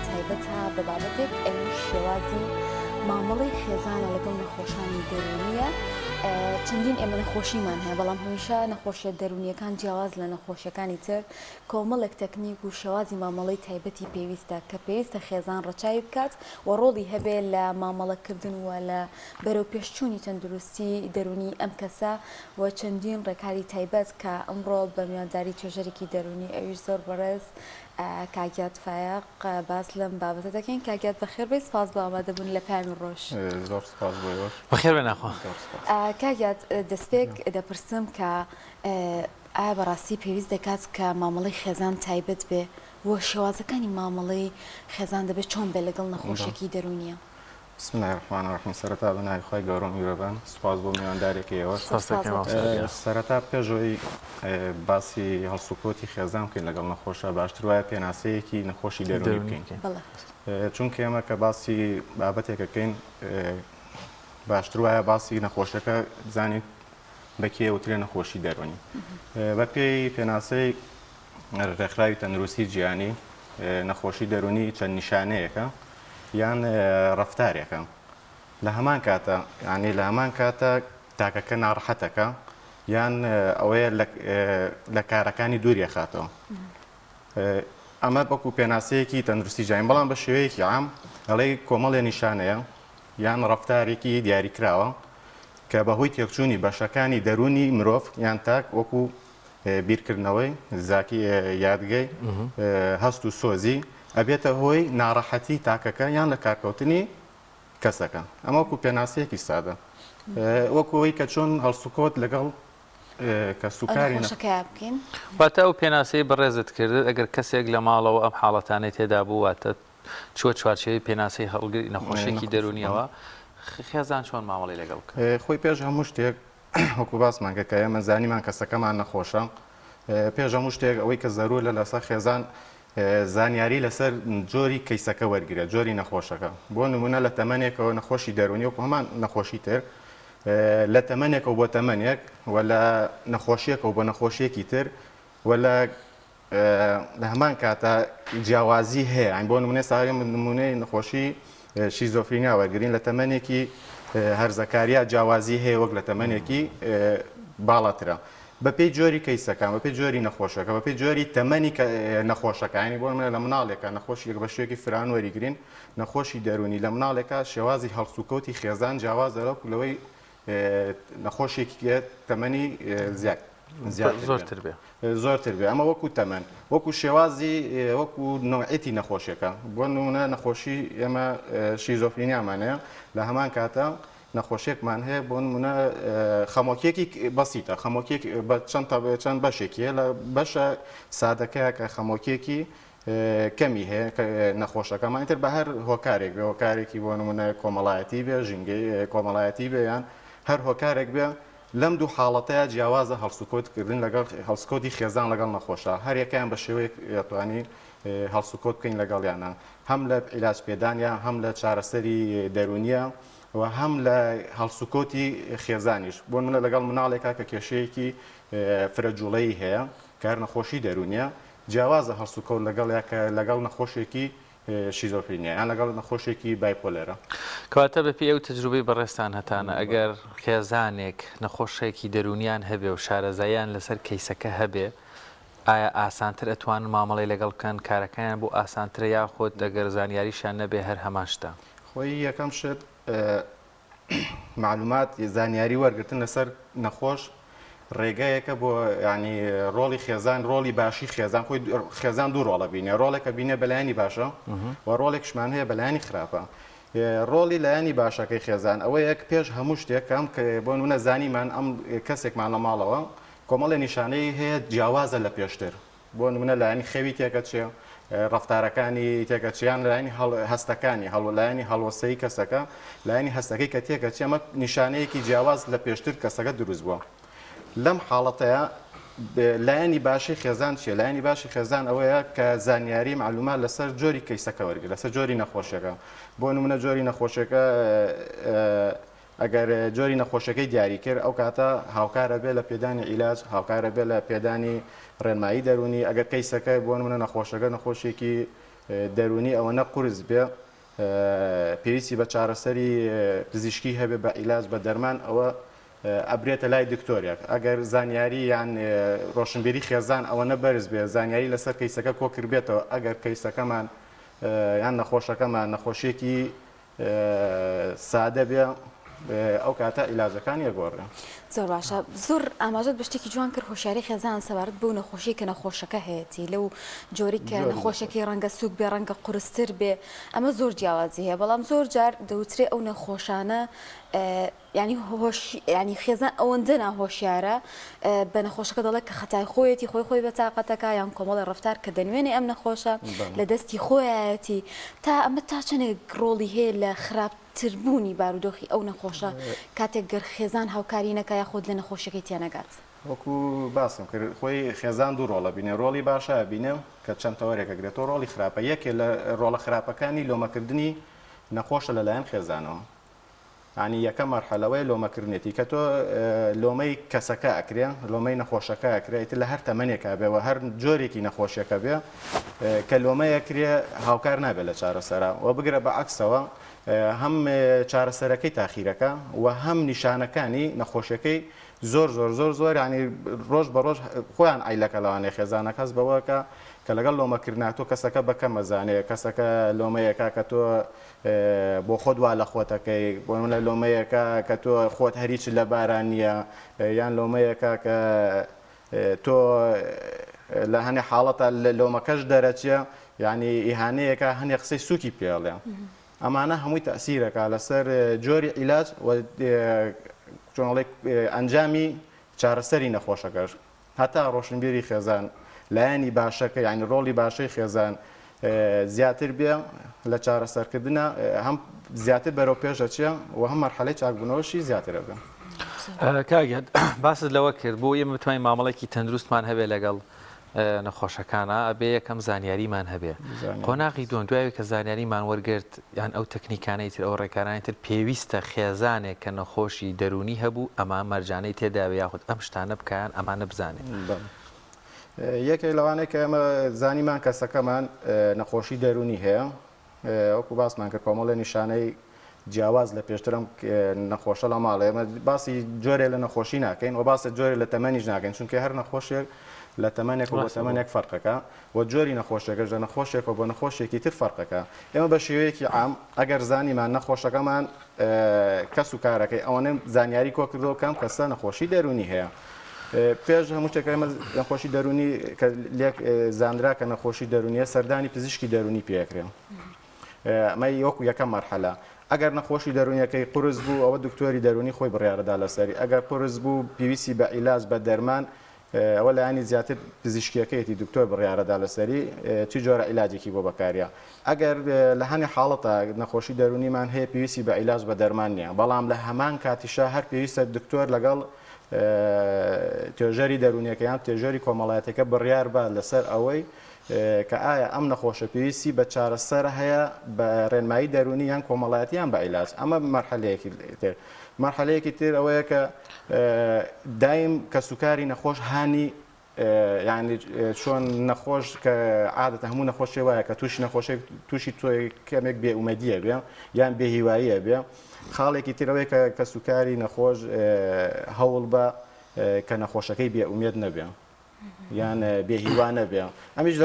تایبەتە بە بابەتێک ئەوی شێوازی مامەڵەی خێزانە لەگەڵ نەخۆشانی دەرونیە. چەندین ئێمە نەخۆشیمان هەیە بەڵام هەمیشە نەخۆشیە دەرونیەکان جیاواز لە نەخۆشیەکانی تر کۆمەڵێک تەکنیک و شێوازی مامەڵەی تایبەتی پێویستە کە پێویستە خێزان ڕەچاوی بکات و ڕۆڵی هەبێ لە مامەڵەکردن و لە بەرەو پێشچوونی تەندروستی دەرونی ئەم کەسە و چەندین ڕێکاری تایبەت کە ئەمڕۆ بە میوانداری توێژەرێکی دەرونی ئەویش زۆر بەڕێز کاگیات فایق باس لەم بابەتە دەکەین. کاگیات بەخێر بێ، سپاس بۆ ئامادەبوون لە پامی ڕۆژ. زۆر سپاس بۆ بەخێر بێ ناخوا. کاگیات دەستپێک دەپرسم کە ئایا بەڕاستی پێویست دەکات کە مامەڵەی خێزان تایبەت بێ و شێوازەکانی مامەڵەی خێزان دەبێت چۆن بێ لەگەڵ نەخۆشیێکی دەرونیە؟ بسم الله الرحمن الرحیم. سەرەتا بەناوی خۆی گەورە میرەبان سوپاس بۆ میواندارێکی ئێوە. سەرەتا پێشەوەی باسی هەڵسوکۆتی خێزان بکەین لەگەڵ نەخۆشە باشتر وایە پێناسەیەکی نەخۆشی دەرونی بکەین، چونکە ئێمە کە باسی بابەتێکەکەین باشتر وایە باسی نەخۆشەکە بزانین بەکێ وترێ نەخۆشی دەرونی. بە پێی پێناسەی ڕێکخراوی تەندروستی جیهانی نەخۆشی دەرونی چەند نیشانەیەکە یان ڕەفتارێکە. لە هەمان کاتە یعنی لە هەمان کاتە تاکەکە ناڕەحەتەکە یان ئەوەیە لە کارەکانی دووری خاتەوە. ئەمە وەکو پێناسەیەکی تەندروستی جیهانی، بەڵام بە شێوەیەکی عام ئەڵێ کۆمەڵێ نیشانەیە یان ڕەفتارێکی دیاریکراوە کە بەهۆی تێکچوونی بەشەکانی دەرونی مرۆڤ یان تاک وەکو بیرکردنەوەی زاکی یادگەی هەست و سۆزی ئەبێتە هۆی ناڕەحەتی تاکەکە یان لە کارکەوتنی کەسەکە. ئەمە وەکو پێناسەیەکی سادە وەکوەوەی کە چۆن هەڵسوکۆت لەگەڵ کە سوکاری بکەین. واتە ئەو پێناسەی بەڕێزت کرد ئەگەر کەسێک لە ماڵەوە ئەم حاڵەتانەی تێدا بوو واتە چوە چوارچێوی پێناسەی هەڵگری نەخۆشیێکی دەرونیەوە خێزان چۆن مامەڵەی لەگەڵ بکەن؟ خۆی پێش هەموو شتێک وەکو باسمان کە ئێمە زانیمان کەسەکەمان نەخۆشە، پێش هەموو شتێک ئەوەی کە زەرور لە لەسەر خێزان زانیاری لەسەر جۆری کەیسەکە وەرگرە، جۆری نەخۆشەکە. بۆ نمونە لە تەمەنێکەوە نەخۆشی دەرونی وەکو هەمان نەخۆشی تر لە تەمەنێکەوە بۆ تەمەنێک و لە نەخۆشیەکەوە بۆ نەخۆشیەکی تر و لە هەمان کاتە جیاوازی هەیە. بۆ نمونێ ساڵی نمونەی نەخۆشی شیزۆفرینیا وەرگرین لە تەمەنێکی هەرزەکاریە جیاوازی هەیە وەک لە تەمەنێکی باڵاترە. بەپێی جۆری کەیسەکان، بەپێی جۆری نەخۆشەکە، بەپێی جۆری تەمەنی نەخۆشەکانی بۆ لە مناڵێکە نەخۆشی بە شوێکی فران وەریگرین نەخۆشی دەرونی لە مناڵێکە شێوازی هەڵسوکۆتی خێزان جیاوازە لەو لەوەی نەخۆشێکی تەمەنی زۆرتر بێ زۆرتر بێ. ئەمە وەکو تەمەن وەکو شێوازی وەکو نوعەتی نەخۆشیەکە. بۆ نمونە نەخۆشی ئێمە شیزۆفرینیامانەیە لە هەمان کاتە نەخۆشیێکمان هەیە بۆ نمونە خەمۆکیەکی بەسیتە، خەمۆکیێک بە چەند بەشێکیە لە بەشە سادەکەیە کە خەمۆکیێکی کەمی هەیە نەخۆشەکەمان تر بە هەر هۆکارێک بێ، هۆکارێکی بۆ نمونە کۆمەڵایەتی بێ، ژینگەی کۆمەڵایەتی بێ یان هەر هۆکارێک بێ، لەم دوو حاڵەتەیە جیاوازە هەڵسوکۆتکردن لەگەڵ هەڵسکۆتی خێزان لەگەڵ نەخۆشە. هەر یەکیان بە شێوەیەک دەتوانی هەڵسوکۆت بکەین لەگەڵیانە، هەم لە عیلاج پێدانیا، هەم لە چارەسەری دەرونیە و هەم لە هەڵسوکۆتی خێزانیش. بۆ منە لەگەڵ مناڵێکا کە کێشەیەکی فرەجوڵەیی هەیە کار نەخۆشی دەرونیە جیاوازە هەڵسوکۆت لەگەڵ نەخۆشێکی شیزۆفرینیا یان لەگەڵ نەخۆشێکی بایپۆلەرە. کەواتە بەپێی ئەو تەجروبەی بەڕێستان هەتانە ئەگەر خێزانێک نەخۆشەیەکی دەرونیان هەبێ و شارەزاییان لەسەر کەیسەکە هەبێ، ئایا ئاسانتر ئەتوان مامەڵەی لەگەڵ بکەن، کارەکەیان بۆ ئاسانترە یاخۆت ئەگەر زانیاریشان نەبێ هەر هەمان شتە؟ خۆی یەکەم شت معلومات زانیاری وەرگرتن لەسەر نەخۆش ڕێگایەکە بۆ ینی ڕۆڵی خێزان، ڕۆڵی باشی خێزان. خۆی خێزان دوو ڕۆڵە بینێ، ڕۆڵێکە بینێ بەلایانی باشە و ڕۆڵێکشمان هەیە بەلایانی خراپە. ڕۆڵی لایانی باشەکەی خێزان ئەوە یەک پێش هەموو شتێکم کە بۆ نمونە زانیمان ئەم کەسێکمان لە ماڵەوە کۆمەڵێ نیشانەی هەیە جیاوازە لە پێشتر. بۆ نمونە لایانی خەوی تێکە چێ، ڕەفتارەکانی تێکەچیان لایانی هەستەکانی هەڵوەلایانی هەڵوەسەی کەسەکە، لایانی هەستەکەی کە تێکەچی ئەمە نیشانەیەکی جیاواز لە پێشتر کەسەکە دروست بووە. لەم حاڵەتەیە لایانی باشی خێزان چیە؟ لایانی باشی خێزان ئەوەیە کە زانیاری معلومات لەسەر جۆری کەیسەکە وەرگرت، لەسەر جۆری نەخۆشیەکە. بۆ نمونە جۆری نەخۆشیەکە ئەگەر جۆری نەخۆشیەکەی دیاری کرد ئەو کاتە هاوکارە بێ لە پێدانی عیلاج، هاوکارە بێ لە پێدانی ڕێنمایی دەرونی. ئەگەر کەیسەکە بۆ نمونە نەخۆشەکە نەخۆشیێکی دەرونی ئەوەنە قورس بێ پێویستی بە چارەسەری پزیشکی هەبێ بە عیلاج بە دەرمان ئەوە ئەبرێتە لای دکتۆریەک ئەگەر زانیاری یان ڕۆشنبیری خێزان ئەوەنە بەرز بێ زانیاری لەسەر کەیسەکە کۆکردبێتەوە ئەگەر کەیسەکەمان یان نەخۆشەکەمان نەخۆشیێکی سادە بێ ئەو کاتە عیلاجەکان یەگۆڕێ. زۆر باشە زۆر ئاماژەت بە شتێکی جوان کرد هۆشیاری خێزان سەبارەت بەو نەخۆشی کە نەخۆشەکە هەیەی لەو جۆری کە نەخۆشەکەی ڕەنگە سووک بێ ڕەنگە قورستر بێ ئەمە زۆر جیاوازی هەیە بەڵام زۆر جار دەوترێ ئەو نەخۆشانە ینی خێزان ئەوەندە ناهۆشیارە بە نەخۆشەکە دەڵێت کە خەتای خۆیەتی خۆی بە تااقەتەکە یان کۆمەڵی ڕفتار کە دەنوێنێ ئەم نەخۆشە لە دەستی خۆیەتی تا ئەمە تا چەندێک ڕۆڵی هەیە لە خراپتربوونی بارودۆخی ئەو نەخۆشە کاتێک گەر خێزان هاوکاری نەکە یاخۆت لە نەخۆشەکەی تێنەگات. وەکو باسم کرد خۆی خێزان دوو ڕۆڵە بینێ ڕۆڵی باشە بینێ کە چەند تەوەرێکە گرێتەوە ڕۆڵی خراپە یەکێ لە ڕۆڵە خراپەکانی لۆمەکردنی نەخۆشە لەلایەن خێزانەوە. ینی یەکە مەرحەلەوەی لۆمەکردنێتی کە تۆ لۆمەی کەسەکە ئەکرێ لۆمەی نەخۆشەکە ئەکرێت لە هەر تەمەنێکە بێەوە هەر جۆرێکی نەخۆشیەکە بێ کە لۆمەیەکرێ هاوکار نابێت لە چارەسەرا و بگرە بە عکسەوە هەم چارەسەرەکەی تاخیرەکە و هەم نیشانەکانی نەخۆشیەکەی زۆر ینی ڕۆژ بە ڕۆژ خۆیان ئایلەکە لەوانەیە خێزانە کەس بەوەکە کە لەگەڵ لۆمەکردناتۆ کەسەکە بەکە مەزانەیە کەسەکە لۆمەیەکە کە تۆ بۆ خۆت وا لە خۆتەکەی بۆ لە لۆمەیەکە کە تۆ خۆت هەریچ لە باران نییە یان لۆمەیەکە کە تۆ لە هەنێ حاڵەتە لە لۆمەکەش دەرەچێ ینی ئیهانەیەەکە هەنێ قسەی سووکی پێڵێ ئەمانە هەمووی تەسیرەکە لەسەر جۆری عیلاج چۆنڵێک ئەنجامی چارەسەری نەخۆشەکەش هەتا ڕۆشنبیری خێزان لایەنی باشەکە یعنی ڕۆڵی باشەی خێزان زیاتر بێ لە چارەسەرکردنە هەم زیاتر بەرەو پێشە چیە و هەم مەرحەلەی چاکبوونەوەشی زیاترە بێ. کاگەت باست لەوە کرد بۆ ئێمە بتوانین مامەڵێکی تەندروستمان هەبێ لەگەڵ نەخۆشەکانە ئەبێ یەکەم زانیاریمان هەبێ قۆناغی دوای کە زانیاریمان وەرگرت یان ئەو تەکنیکانەی تر ئەو ڕێکارانی تر پێویستە خێزانێک کە نەخۆشی دەرونی هەبوو ئەمان مەرجانەی تێداوێ یاخود ئەم شتانە بکەیان ئەمانە بزانێت. یەکێک لەوانەیە کە ئەمە زانیمان کەسەکەمان نەخۆشی دەرونی هەیە وەکو باسمان کرد کۆمەڵە نیشانەی جیاواز لە پێشترم نەخۆشە لە ماڵێ ئەمە باسی جۆرێ لە نەخۆشی ناکەین و باسە جۆرێ لە تەمەنیش ناکەین چونکە هەر نەخۆشێک لە تەمەنێک بۆ تەمەنێک فەرقەکە و جۆری نەخۆشێکەش لە نەخۆشێک و بۆ نەخۆشێکی تر فەرقەکە ئێمە بە شێوەیەکی عام ئەگەر زانیمان نەخۆشەکەمان کەس و کارەکەی ئەوەنە زانیاری کۆکردەوە کەم کەسە نەخۆشی دەرونی هەیە پێش هەموو شتێک ئێمە نەخۆشی دەرونی کە لێک زانرا کە نەخۆشی دەرونیە سەردانی پزیشکی دەرونی پێکرێن ئەمە وەکو یەکەم مەرحەلە ئەگەر نەخۆشی دەرونیەکەی قورس بوو ئەوە دکتۆری دەرونی خۆی بڕیارەدا لەسەری ئەگەر قورس بوو پێویستی بە عیلاج بە دەرمان ئەوە لایانی زیاتر پزیشکیەکەیەتی دکتۆر بڕیارەدا لەسەری چی جۆرە عیلاجێکی بۆ بەکارە ئەگەر لە هەنێ حاڵەتە نەخۆشی دەرونیمان هەیە پێویستی بە عیلاج بە دەرمان نییە بەڵام لە هەمان کاتیشا هەر پێویستە دکتۆر لەگەڵ توێژەری دەرونیەکەیان توێژەری کۆمەڵایەتەکە بڕیار بە لەسەر ئەوەی کە ئایا ئەم نەخۆشە پێویستی بە چارەسەر هەیە بە ڕێنمایی دەرونی یان کۆمەڵایەتیان بە عیلاج ئەمە مەرحەلەیەکی تر مەرحەلەیەکی تر ئەوەیە کە دایم کە سوکاری نەخۆش هانی یعنی چۆن نەخۆش کە عادەتە هەموو نەخۆشی وایە کە تووشی نەخۆشی تووشی تۆی کەمێک بێئومەدیە بێ یان بێهیواییە بێ خاڵێکی ترەوەی کە سوکاری نەخۆش هەوڵ بە کە نەخۆشەکەی بێئومێد نەبێ یان بێهیوان نەبێ ئەمیش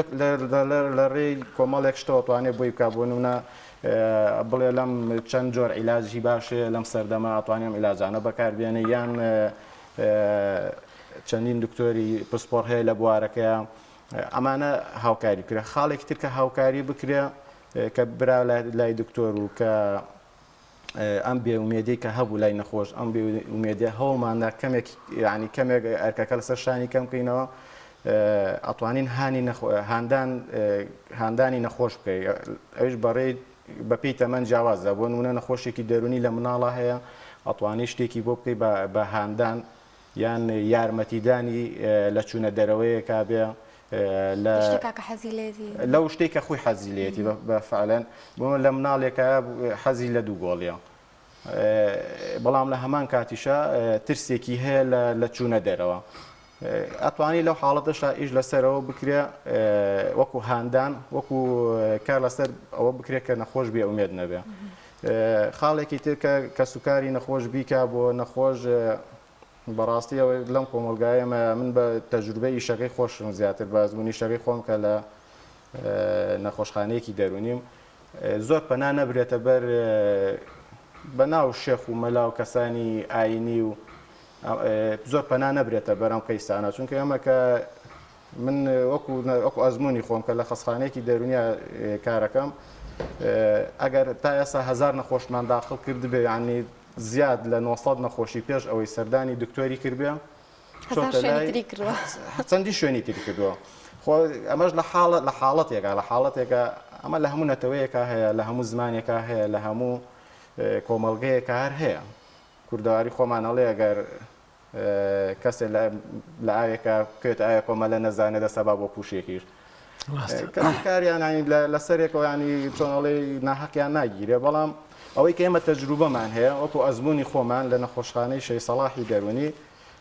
لە ڕێی کۆمەڵێک شتەوە توانێت بۆی بکبوونە بڵێ لەم چەند جۆر عیلاجی باشێ لەم سەردەما ئەتوانیم عیلاجانە بەکاربێنێ یان چەندین دکتۆری پسپۆر هەیە لە بوارەکەیە ئەمانە هاوکاری بکرێ خاڵێکی تر کە هاوکاری بکرێ کە برا لای دکتۆر و کە ئەم بێئومێدی کە هەبوو لای نەخۆش ئەم بێئومێدی هەوڵماندا کەمێک ینی کەمێک ئەرکەکە لەسەر شانی کەم بکەینەوە ئەتوانین هاندانی نەخۆش بکەین ئەوش بەڕێی بەپی تەمەەن جیاوازە بۆ نمونە نەخۆشێکی دەرونی لە مناڵە هەیە ئەتوانی شتێکی بۆ بکەی بە هاندان یان یارمەتیدانی لە چوونە دەرەوەیەکا بێ لەو شتێکە خۆی حەزیلێتی بەفعلەن بۆ لە مناڵێکە حەزی لە دوو گۆڵیە بەڵام لە هەمان کاتیشە ترسێکی هەیە لە چوونە دەرەوە ئەتوانی لەو حاڵەتەشتا ئیش لەسەرەوە بکرێ وەکو هاندان وەکو کار لەسەر ئەوە بکرێت کە نەخۆش بێ ئومێد نەبێ خاڵێکی تر کە سوکاری نەخۆش بیکە بۆ نەخۆش بەڕاستی ئەوە لەم کۆمەلگایەمە من بە تەجروبەی شەکەی خۆشم زیاتر بازبوونی شەکەی خۆم کە لە نەخۆشخانەیەکی دەرونیم زۆر پەنا نەبرێتە بەر بەناو شێخ و مەلا و کەسانی ئاینی و زۆر پەنا نەبرێتە بەرەم کەیسانە چونکە ئەمە کە من وەکو ئەزمموی خۆم کە لە خەسخانەیەکی دەرونیا کارەکەم ئەگەر تا ئێستا هزار نەخۆشمان داخل کردبێ یعنی زیاد لە 900 نەخۆشی پێش ئەوەی سەردانی دکتۆری کردبێ چەندی شوێنی تری کردووە ئەمەش لە حاڵەتێکە ئەمە لە هەموو نەتەوەیەکە هەیە لە هەموو زمانێکە هەیە لە هەموو کۆمەڵگەیەکە هەر هەیە کوردەواری خۆمانەڵێ ئەگەر کەسێک لە ئاوێکە بکوێت ئایا کۆمەلە نەزانێت دەسەبا بۆ پوشێکیش کاریان لەسەرێکەوە ینی چۆنەڵێ ناحەقیان ناگیرێ بەڵام ئەوەی کە ئێمە تەجروبەمان هەیە وەکو ئەزمموی خۆمان لە نەخۆشخانەی شەی سەڵاحی دەرونی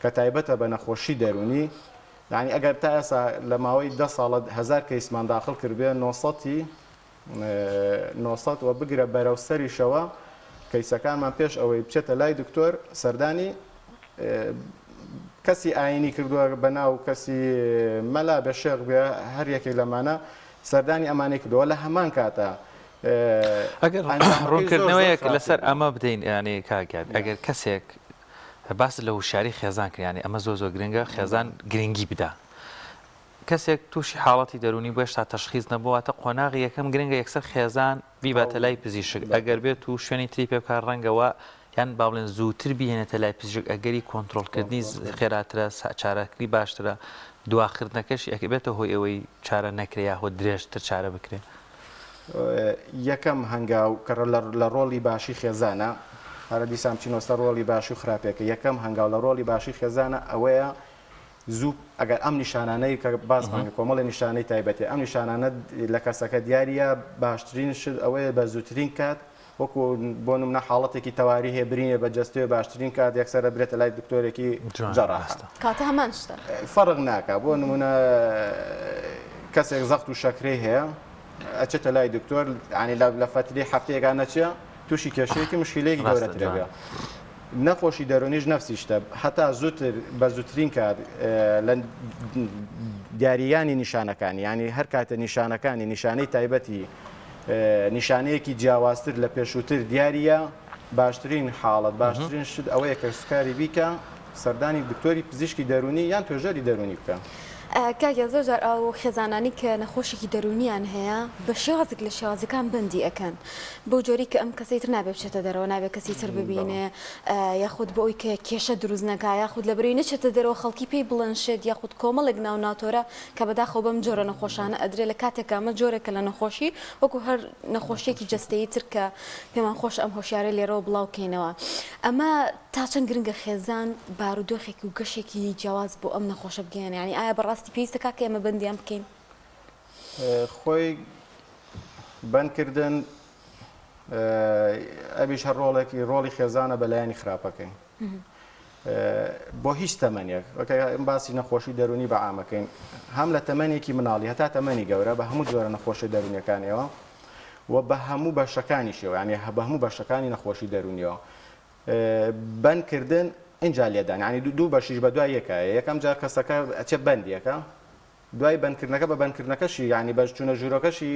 کە تایبەتە بە نەخۆشی دەرونی یعنی ئەگەر تا ئێستا لە ماوەی 10 ساڵە 1000 کەیسمان داخل کردبێ 900 و بگرە بەرەوسەریشەوە کەیسەکانمان پێش ئەوەی بچێتە لای دکتۆر سەردانی کەسی ئاینی کردووە بەناو کەسی مەلا بە شێخ بێ هەر یەکێک لەمانە سەردانی ئەمانەی کردووە لە هەمان کاتە ئەگەر ڕوونکردنەوەیەک لەسەر ئەمە بدەین ینی کاگات ئەگەر کەسێک باس لە وشاری خێزان کردیانی ئەمە زۆر گرنگە خێزان گرنگی بدا کەسێک تووشی حاڵەتی دەرونی بۆ هێشتا تەشخیص نەبوواتە قۆناغی یەکەم گرنگە یەکسەر خێزان بیباتە لای پزیشک ئەگەر بێت و شوێنی تری پێ بکار ڕەنگەوە یان با بڵێن زووتر بهێنێتە لای پزیشک ئەگەری کۆنتترۆلکردنی خێراترە چارەکری باشترە دواخردنەکەش ئەکەبێتە هۆی ئەوەی چارە نەکرێ یاخۆ درێژتر چارە بکرێت یەکەم هەنگاو کە لە ڕۆڵی باشی خێزانە هەرە دیسان چینۆستە ڕۆڵی باشی و خراپێکە یەکەم هەنگاو لە ڕۆڵی باشی خێزانە ئەوەیە زوو ئەگەر ئەم نیشانانەی کە باسمان کۆمەڵی نیشانەی تایبەتی ئەم نیشانانە لە کەسەکە دیارە باشترین شت ئەوەیە بە زووترین کات وەکو بۆ نمونە حاڵەتێکی تەواری هەیە برینە بە جەستەوە باشترین کات یەکسەرە برێتە لای دکتۆرێکی جەراحە کاتە هەمان شتە فەرق ناکات بۆ نمونە کەسێک زەخت و شەکرەی هەیە ئەچێتە لای دکتۆر ینی لە فەتری هەفتەیەکە نەچێ تووشی کێشەیەکی مشکلەیەکی گەورەترە بێ نەخۆشی دەرونیش نەفسی شتە هەتا زووتر بە زووترین کات لە دیاریانی نیشانەکانی ینی هەر کاتە نیشانەکانی نیشانەی تایبەتی نیشانەیەکی جیاوازتر لە پێشووتر دیارە باشترین حاڵەت باشترین شت ئەوەیە کە سوکاری بیکە سەردانی دکتۆری پزیشکی دەرونی یان توێژەری دەرونی بکە کاگە زۆر ئەو خێزانانی کە نەخۆشێکی دەرونیان هەیە بە شێوازێک لە شێوازەکان بندی ئەەکەن بۆ جۆری کە ئەم کەسی تر نابێ بچێتە دەرەوە نابێت کەسی تر ببینێ یاخود بۆ ئەوی کە کێشە دروست نەکا یاخود لە بەرەوەی نەچێتە دەرەوە خەڵکی پێی بڵەنشێت یاخود کۆمەڵێک ناو ناتۆرە کە بەداخەوە بەم جۆرە نەخۆشانە ئەدرێت لە کاتێک ئەمە جۆرێکە لە نەخۆشی وەکو هەر نەخۆشیێکی جەستەیی تر کە پێمان خۆش ئەم هۆشیارە لێرەوە بڵاوکەینەوە ئەمە تا چەند گرنگە خێزان بارودۆخێکی و گەشێکی جیاواز بۆ ئەم نەخۆشە بگەێنێ ینی ئایا بەڕاستی پێویستە کاکە ئێمە بەندیان بکەین خۆی بەندکردن ئەبیش هەر ڕۆڵی خێزانە بەلایانی خراپەکەین بۆ هیچ تەمەنێک ئەم باسی نەخۆشی دەرونی بە عامەکەین هەم لە تەمەنێکی مناڵی هەتا تەمەنی گەورە بە هەموو جۆرە نەخۆشی دەرونیەکانیەوە و بە هەموو بەشەکانیشەوە ینی بە هەموو بەشەکانی نەخۆشی دەرونیەوە بەندکردن اینجا لێدان ینی دوو بەشیش بە دوای یەکایە یەکەم جار کەسەکە ئەچێ بەندیەکە دوای بەندکردنەکە بە بەندکردنەکەشی ینی بە چوونە ژوورەکەشی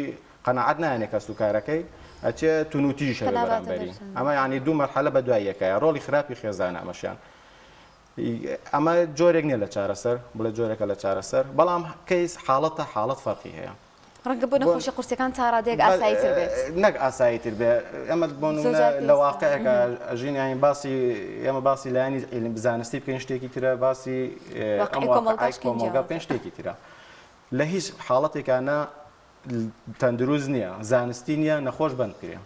قەنەعەت نایەنێ کە سوکارەکەی ئەچێ تونوتیژ بەرامبەری ئەمە ینی دوو مەرحەلە بە دوای یەکایە ڕۆڵی خراپی خێزانە ئەمەشیان ئەمە جۆرێک نییە لە چارەسەر بڵێ جۆرێکە لە چارەسەر بەڵام کەیس حاڵەتە حاڵەت فەرقی هەیە ڕەنگە بۆ نەخۆشی قورسەکان تا ڕادێک ئاساییتر بێت نەک ئاساییتر بێ ئەمە بۆ لە واقعەکە ئەژین ینی ئێمە باسی لایانی علم بزانستی بکەین شتێکی ترە باسی کۆمەڵگا پێنج شتێکی ترە لە هیچ حاڵەتێکانە تەندروست نییە زانستی نییە نەخۆش بندکرێ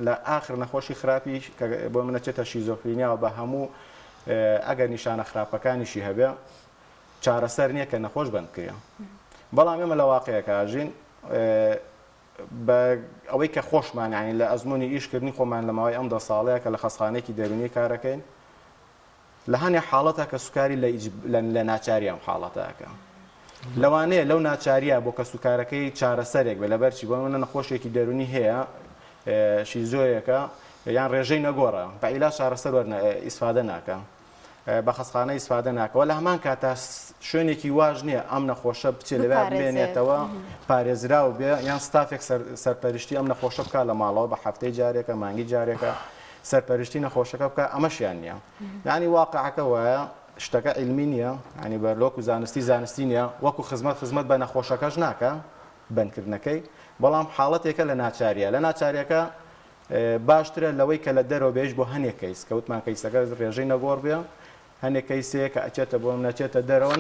لە ئاخر نەخۆشی خراپی بۆ منەچێتە شیزۆفرینیاوە بە هەموو ئەگەر نیشانە خراپەکانیشی هەبێ چارەسەر نییە کە نەخۆش بندکرێ بەڵام ئێمە لە واقعەکە ئاژین بە ئەوەی کە خۆشمان ینی لە ئەزمموی ئیشکردنی خۆمان لە ماوەی ئەم 10 ساڵەیە کە لە خەسخانەیەکی دەرونی کارەکەین لە هەنێ حاڵەتە کە سوکاری لە ناچاری ئەم حاڵەتەکە لەوانەیە لەو ناچاریە بۆ کە سوکارەکەی چارەسەرێک بێ لەبەرچی بۆ منە نەخۆشێکی دەرونی هەیە شیزۆیەکە یان ڕێژەی نەگۆڕە بەعیلا چارەسەر ئیسفادە ناکە بە خەسخانە ئیسفادە ناکەوە لە هەمان کاتە شوێنێکی واژ نییە ئەم نەخۆشە بچێت لەبێ بمێنێتەوە پارێزراو بێ یان ستافێک سەرپەرشتی ئەم نەخۆشە بکە لە ماڵەوە بە هەفتەی جارێکە مانگی جارێکە سەرپەرشتی نەخۆشەکە بکە ئەمەشیان نییە یعنی واقعەکە وایە شتەکە علمی نییە ینی بەرلۆک و زانستی نییە وەکو خزمەت بە نەخۆشەکەش ناکە بنکردنەکەی بەڵام حاڵەتێکە لە ناچاریە لە ناچاریەکە باشترە لەوەی کە لە دەرەوە بێژ بۆ هەنێک کەیس کەوتمان کەیسەکە ڕێژەی نەگۆڕ بێ هەنێک کەیسەیە کە ئەچێتە بۆ نەچێتە دەرەوە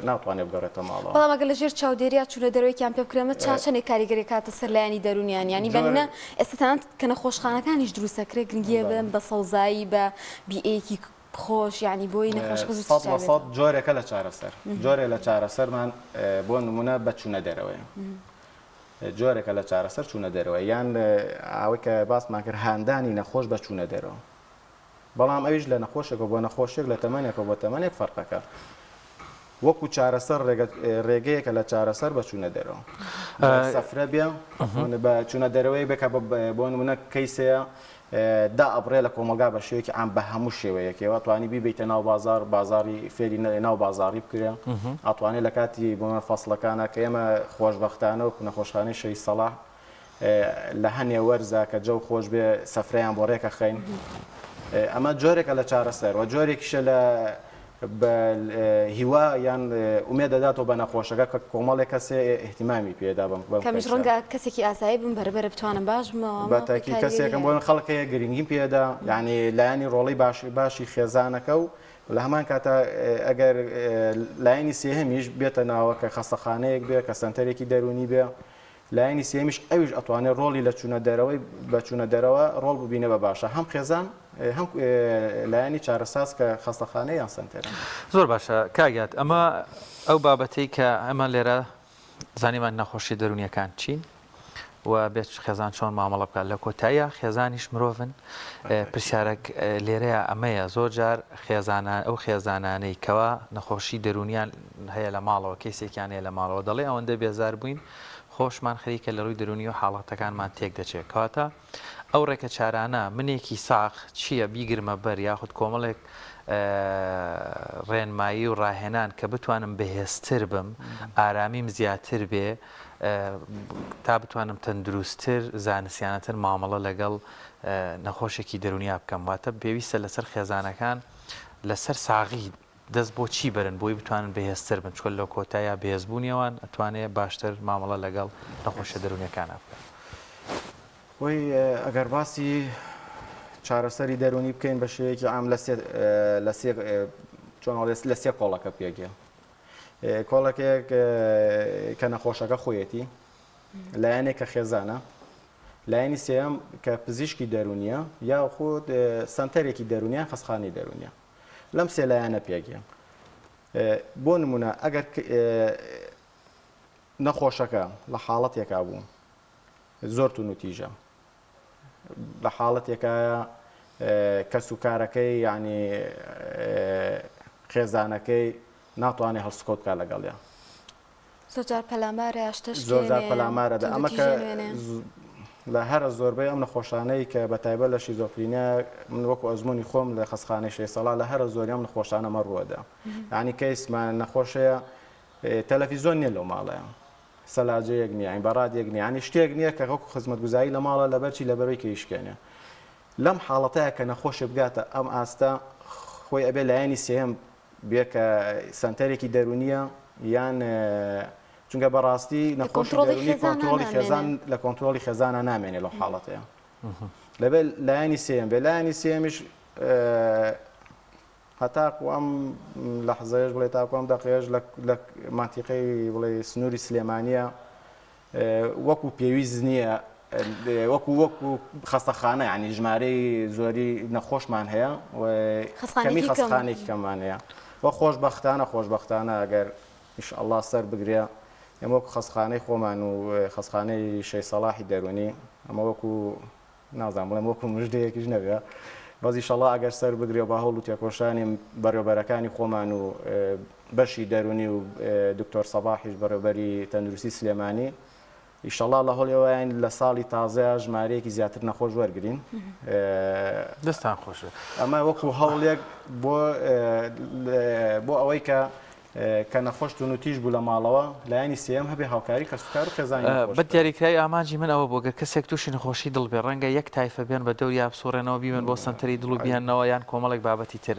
ناتوانێت بگەڕێتە ماڵەوە بەڵام ئەگەر لەژێر چاودێریات چوونە دەرەوەیان پێ بکرێمە چاچەنێک کاریگەری کاتە سەر لایانی دەرونیان ینی بەنە ئێستا تەنانەت کە نەخۆشخانەکانیش دروستەکرێت گرنگیە بن بە سەوزایی بە بیئەیەکی خۆش ینی بۆی نەخۆشەکە جۆرێکە لە چارەسەر جۆرێک لە چارەسەرمان بۆ نمونە بە چوونە دەرەوەی جۆرێکە لە چارەسەر چوونە دەرەوە یان ئەوەی کە باسمان کرد هاندانی نەخۆش بە چوونە دەرەوە بەڵام ئەویش لە نەخۆشێکە بۆ نەخۆشێک لە تەمەنێکە بۆ تەمەنێک فەرقەکە وەکو چارەسەر ڕێگەیەکە لە چارەسەر بە چوونە دەرەوە سەفرە بێ بە چوونە دەرەوەی بێکە بۆ نمونە کەیسەیە دا ئەبڕێ لە کۆمەلگا بە شێوەیەکی ئام بە هەموو شێوەیەکەوە توانی بیبیتە ناو بازاری فێری ناو بازاری بکرێ ئەتوانێت لە کاتی بۆ فەسڵەکانە کە ئێمە خۆشبەختانە و نەخۆشخانەی شەی سەڵاح لە هەنێ وەرزە کە جەو خۆش بێ سەفرەیان بۆ ڕێکە خەین ئەمە جۆرێکە لە چارەسەر و جۆرێکیشە لە هیوا یان ئومێ دەداتەوە بە نەخۆشەکە کە کۆمەڵێک کەسێ احتیمامی پێدا کەمیش ڕەنگە کەسێکی ئاسایی بم بەرەبەر بتوانم باش بەتاکی کەسێکم بۆ خەڵکەیە گرنگیم پێدا یعنی لایانی ڕۆڵی باشی خێزانەکە و لە هەمان کاتە ئەگەر لایانی سێهەمیش بێتە ناوە کە خەستەخانەیەک بێ کە سنتەرێکی دەرونی بێ لایانی سێمیش ئەویش ئەتوانێت ڕۆڵی لە چوونە دەرەوەی بە چوونە دەرەوە ڕۆڵ ببینە بە باشە هەم خێزان هەم لایانی چارەساز کە خەستەخانەی یان سنتەرە زۆر باشە کاگات ئەمە ئەو بابەتەی کە ئەمە لێرە زانیمان نەخۆشی دەرونیەکان چین و بێت خێزان چۆن مامەڵە بکات لە کۆتاییە خێزانیش مرۆڤن پرسیارێک لێرەیە ئەمەیە زۆر جار ئەو خێزانانەی کەوا نەخۆشی دەرونیان هەیە لە ماڵەوە کەیسێکیان هەیە لە ماڵەوە دەڵێ ئەوەندە بێزار بووین خۆشمان خەریکە لە ڕووی دەرونی و حاڵەتەکانمان تێک دەچێت کاتە ئەو ڕێکە چارانە منێکی ساق چییە بیگرمە بەر یاخود کۆمەڵێک ڕێنمایی و ڕاهێنان کە بتوانم بەهێزتر بم ئارامیم زیاتر بێ تا بتوانم تەندروستتر زانستیانەتر مامەڵە لەگەڵ نەخۆشێکی دەرونیا بکەم واتە پێویستە لەسەر خێزانەکان لەسەر ساغی دەست بۆ چی بەرن بۆی بتوانن بەهێزتر بن چۆن لە کۆتایە بەهێزبوونیەوەن ئەتوانێت باشتر مامەڵە لەگەڵ نەخۆشە دەرونیەکانە بکەن وی ئەگەر باسی چارەسەری دەرونی بکەین بە شێوەیەکی ئام لە سێ کۆڵەکە پێگە کۆڵەکێک کە نەخۆشەکە خۆیەتی لایەنێک کە خێزانە لایەنی سێم کە پزیشکی دەرونیە یا خۆت سنتەرێکی دەرونیان خەسخانەی دەرونیە لەم سێ لایەنە پێگە بۆ نمونە ئەگەر نەخۆشەکە لە حاڵەتێکا بوو زۆر تونوتیژە لە حاڵەتێکە کە سوکارەکەی ینی خێزانەکەی ناتوانێت هەڵسکۆت بکات لەگەڵیان زۆرجار پەلامارە زۆرجار پەلامارەدا ئەمە کە لە هەرە زۆربەی ئەم نەخۆشانەی کە بەتایبەت لە شیزۆفرینیا من وەکو ئەزمموی خۆم لە خەسخانەی شێسەڵا لە هەرە زۆری ئەم نەخۆشانەمە ڕووەدا ینی کەیسمان نەخۆشەیە تەلەڤیزۆن نییە لەو ماڵەیە سەلاجەیەک نییە ئەین بەڕادێک نییە ینی شتێک نییە کە وەکو خزمەتگوزاری لە ماڵە لەبەرچی لەبەرەوەی کە ئیشکێنێ لەم حاڵەتەیە کە نەخۆشە بگاتە ئەم ئاستا خۆی ئەبێ لایەنی سێم بێ کە سنتەرێکی دەرونیە یان چونکە بەڕاستی نەخۆشی دەرونی کۆنتترۆلی خێزان لە کۆنتترۆلی خێزانە نامێنێ لەو حاڵەتەیە لەبێت لایەنی سێم بێ لایەنی سێمیش هەتاکو ئەم لە حزەیەش بڵێ تاکو ئەم دەقێژ لە مانتیقەی بڵێ سنووری سلێمانیە وەکو پێویست نییە وەکو خەستەخانە ینی ژمارەی زۆری نەخۆشمان هەیە کەمی خەستخانێکی کەممان هەیە وە خۆشبەختانە ئەگەر ئینشاءالله سەر بگرێ ئێمە وەکو خەستخانەی خۆمان و خەستخانەی شەی سەڵاحی دەرونی ئەمە وەکو نازانم بڵێم وەکو مژدەیەکیش نەبێ بەزی شەڵا ئەگەر سەر بگرێ بە هەوڵ و تێکۆشانی بەڕێوەبەرەکانی خۆمان و بەشی دەرونی و دکتۆر سەباحیش بەڕێوەبەری تەندروستی سلێمانی ئیشەڵا لە هەڵێوایان لە ساڵی تازەیە ژمارەیەکی زیاتر نەخۆش وەرگین دەستان خۆشە ئەمە وەکو هەوڵێک بۆ ئەوەی کە نەخۆشتون و تیژ بوو لە ماڵەوە لایانی سێم هەبێ هاوکاری کەسوکار و خێزانی بە دیاریکرای ئامانجی من ئەوە بۆگە کەسێک تووشی نەخۆشی دڵبێ ڕەنگە یەک تایفە بێن بە دەوری بسوڕێنەوە بیمن بۆ سنتەری دڵ و بیانەوە یان کۆمەڵێک بابەتی تر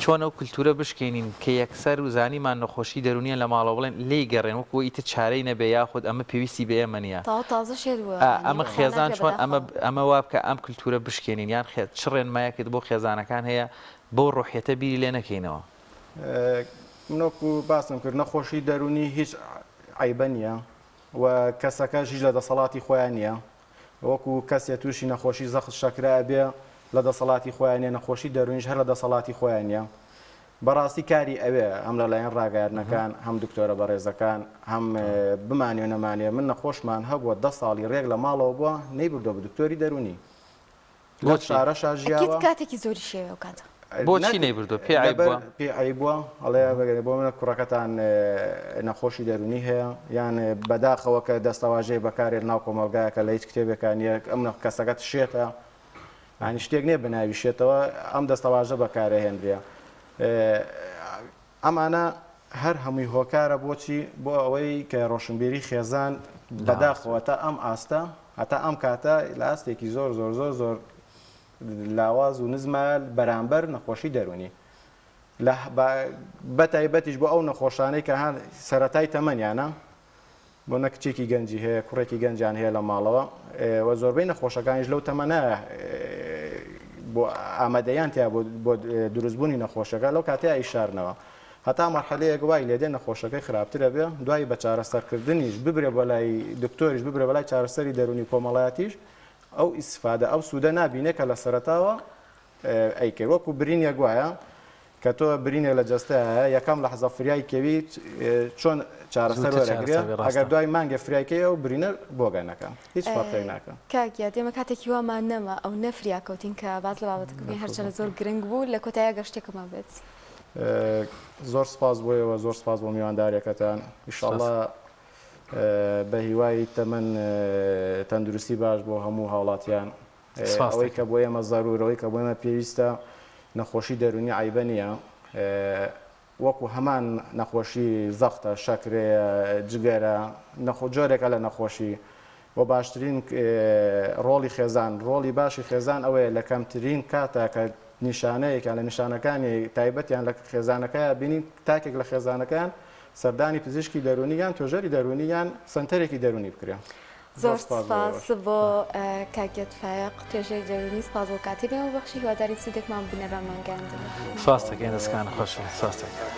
چۆن ئەو کولتورە بشکێنین کە یەکسەر و زانیمان نەخۆشی دەرونیە لە ماڵەوە بڵێن لێی گەڕێن وەکو ئیتر چارەی نەبێ یاخود ئەمە پێویستی بە ئێمە نیە تازە شێت ئەمە خێزان چۆن ئەمە وا بکە ئەم کولتورە بشکێنین یان چ ڕێنمایەکت بۆ خێزانەکان هەیە بۆ ڕۆحیەتە بیری لێ نەکەینەوە منۆکو باسم کرد نەخۆشی دەرونی هیچ عیبە نییە و کەسەکەش هیچ لە دەسەڵاتی خۆیان نییە وەکو کەسێ تووشی نەخۆشی زەخت شەکرا بێ لە دەسەڵاتی خۆیان نیە نەخۆشی دەرونیش هەر لە دەسەڵاتی خۆیان نییە بەڕاستی کاری ئەوێ ئەم لەلایەن ڕاگەیاندنەکان هەم دکتۆرە بەڕێزەکان هەم بمانێ نەمانێ من نەخۆشمان هەبووە 10 ساڵی ڕێک لە ماڵەوە بووە نەیبردۆ بە دکتۆری دەرونی لە شارەشا ژیاوە کاتێکی زۆری شێوە و کاتە بۆچی نەیبردۆ پێ عیبووە ئەڵێ بۆ منە کوڕەکەتان نەخۆشی دەرونی هەیە یان بەداخەوە کە دەستەواژەی بەکارێت ناو کۆمەلگایەکە لە هیچ کتێبێکانیە ئەم کەسەکەت شێتە ینی شتێک نییە بناوی شێتەوە ئەم دەستەواژە بەکارە هێنرێ ئەمانە هەر هەمووی هۆکارە بۆچی بۆ ئەوەی کە ڕۆشنبیری خێزان بەداخەوە تا ئەم ئاستە هەتا ئەم کاتە لە ئاستێکی زۆر زۆر زۆر زۆر لاواز و نزمال بەرامبەر نەخۆشی دەرونی بەتایبەتیش بۆ ئەو نەخۆشانەی کە سەرەتای تەمەنیانە بۆ نە کچێکی گەنجی هەیە کوڕێکی گەنجیان هەیە لە ماڵەوە و زۆربەی نەخۆشەکانیش لەو تەمەنە بۆ ئامادەیان تیا بۆ دروستبوونی نەخۆشەکە لەو کاتەیە ئیشارنەوە هەتا مەرحەلەیەک وای لێدێ نەخۆشەکەی خراپترە بێ دوای بە چارەسەرکردنیش ببرێ بە لای دکتۆریش ببرێ بە لای چارەسەری دەرونی کۆمەڵایەتیش ئەو ئیسفادە ئەو سوودە نابینێ کە لە سەرەتاوە ئەیکرد وەکو برینە گوایە کە تۆ برینێ لە جەستەیە یەکەم لە حەزە فریای کەویت چۆن چارەسەر وەرەگرێ ئەگەر دوای مانگە فریایکەیە و برینە بۆگەنەکە هیچ فەرقێک ناکە کاکیا دێمە کاتێکی وامان نەما ئەو نەفریا کەوتین کە باز لە بابەتەکەی هەرچەنە زۆر گرنگ بوو لە کۆتایە گەشتێکمان بێت زۆر سپاس بۆیەوە زۆر سپاس بۆ میواندارێکەکەتان ئینشاءڵڵا بە هیوای تەمەن تەندروستی باش بۆ هەموو هاوڵاتیان ئەوەی کە بۆ ئێمە زەرورەوەی کە بۆ ئێمە پێویستە نەخۆشی دەرونی عیبە نییە وەکو هەمان نەخۆشی زەختە شەکرێ جگەرە جۆرێکە لە نەخۆشی بۆ باشترین ڕۆڵی خێزان ڕۆڵی باشی خێزان ئەوەیە لە کەمترین کاتە کە نیشانەیەکیان لە نیشانەکانی تایبەتیان لە خێزانەکەیە بینین تاکێک لە خێزانەکان سەردانی پزیشکی دەرونیان تۆژەری دەرونیان سنتەرێکی دەرونی بکرێن زۆر سپاس بۆ کاکێت فایق توێژەی دەرونی سپاس بۆ کاتی بێمە بەخشی هیواداری سودێکمان بنەرانمانگەاندن سپاس دەکەین دەستکان خۆشە سپاس دەکەین